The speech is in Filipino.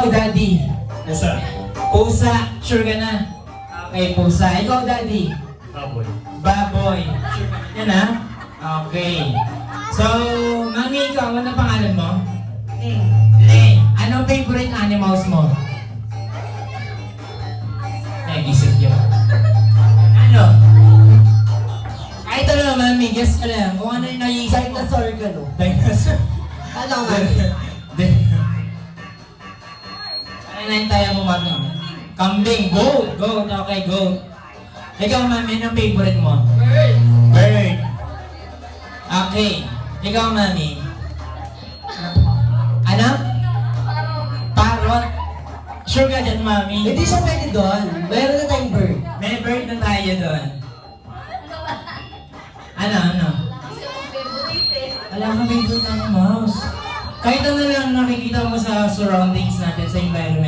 Daddy. Pusa. Pusa. Sure ka na? Okay, pusa. Ikaw, Daddy. Baboy. Baboy. Sure ka na yan, ha? Okay. So, Mami, ikaw, ano pangalan mo? Ling. Anong favorite animals mo? Nag-isip yun. Ano? Kahit ano, Mami, guess ka lang. Kung ano yung nag-iisip mo. Dinosaur ka, no? Dinosaur. Alam nga. Ano na yung tayo mo, Mami? Kambing. Goat. Goat. Okay, goat. Ikaw, Mami, anong favorite mo? Bird. Bird. Okay. Ikaw, Mami. Ano? Parrot. Sure ka dyan, Mami? Hindi siya pwede doon. Meron na tayong bird. May bird na tayo doon. Ano? Kasi yung favorite eh. Wala ka favorite animals. Kahit ano lang nakikita mo sa surroundings natin, sa environment